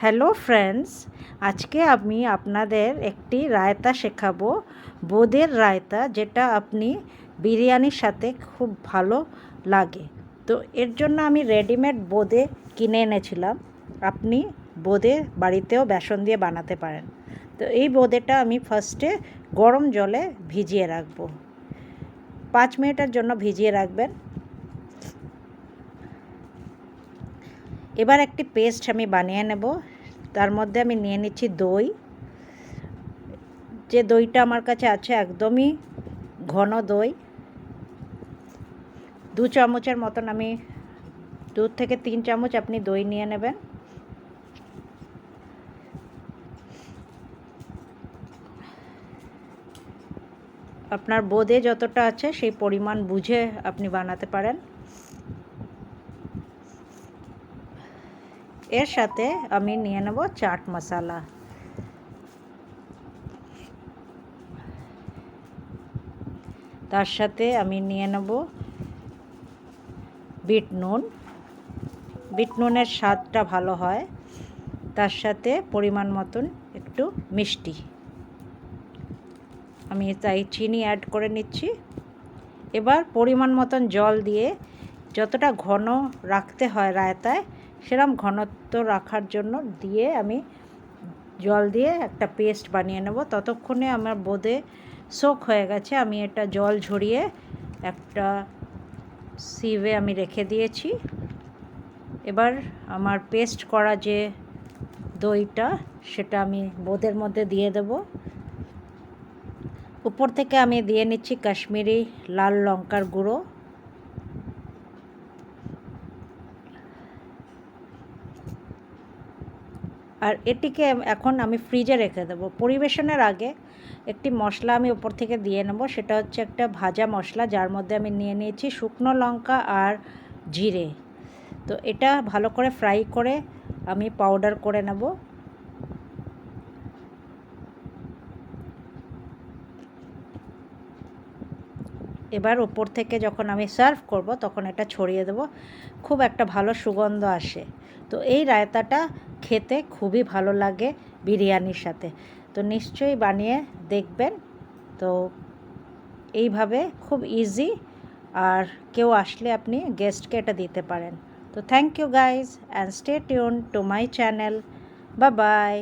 Hello friends, আজকে আমি আপনাদের একটি রায়তা শেখাবো, বোঁদের রায়তা, যেটা আপনি বিরিয়ানির সাথে খুব ভালো লাগে। তো এর জন্য আমি রেডিমেড বোঁদে কিনে এনেছিলাম। আপনি বোঁদে বাড়িতেও বেসন দিয়ে বানাতে পারেন। তো এই বোঁদেটা আমি ফার্স্টে গরম জলে ভিজিয়ে রাখবো। 5 মিনিটের জন্য ভিজিয়ে রাখবেন। এবার একটি পেস্ট আমি বানিয়ে নেব। তার মধ্যে আমি নিয়ে নিচ্ছি দই। যে দইটা আমার কাছে আছে একদমই ঘন দই। 2 চামচের মতন, আমি 2 থেকে 3 চামচ আপনি দই নিয়ে নেবেন। আপনার বোঁদে যতটা আছে সেই পরিমাণ বুঝে আপনি বানাতে পারেন। এর সাথে আমি নিয়ে নেব চাট মশলা। তার সাথে আমি নিয়ে নেব বিট নুন। বিট নুনের স্বাদটা ভালো হয়। তার সাথে পরিমাণ মতন একটু মিষ্টি, আমি তাই চিনি অ্যাড করে নিচ্ছি। এবার পরিমাণ মতন জল দিয়ে, যতটা ঘন রাখতে হয় রায়তায় সেরকম ঘনত্ব রাখার জন্য দিয়ে আমি জল দিয়ে একটা পেস্ট বানিয়ে নেব। ততক্ষণে আমার বোঁদে সোক হয়ে গেছে। আমি এটা জল ঝরিয়ে একটা সিভে আমি রেখে দিয়েছি। এবার আমার পেস্ট করা যে দইটা, সেটা আমি বোঁদের মধ্যে দিয়ে দেব। উপর থেকে আমি দিয়ে নিচ্ছি কাশ্মীরি লাল লঙ্কার গুঁড়ো। আর এটিকে এখন আমি ফ্রিজে রেখে দেবো। পরিবেশনের আগে একটি মশলা আমি উপর থেকে দিয়ে নেব। সেটা হচ্ছে একটা ভাজা মশলা, যার মধ্যে আমি নিয়ে নিয়েছি শুকনো লঙ্কা আর জিরে। তো এটা ভালো করে ফ্রাই করে আমি পাউডার করে নেব। এবার উপর থেকে যখন আমি সার্ভ করব তখন এটা ছড়িয়ে দেব। খুব একটা ভালো সুগন্ধ আসে। তো এই রায়তাটা খেতে খুবই ভালো লাগে বিরিয়ানির সাথে। তো নিশ্চয়ই বানিয়ে দেখবেন। তো এইভাবে খুব ইজি, আর কেউ আসলে আপনি গেস্টকে এটা দিতে পারেন। তো thank you guys, and stay tune to my channel. Bye by.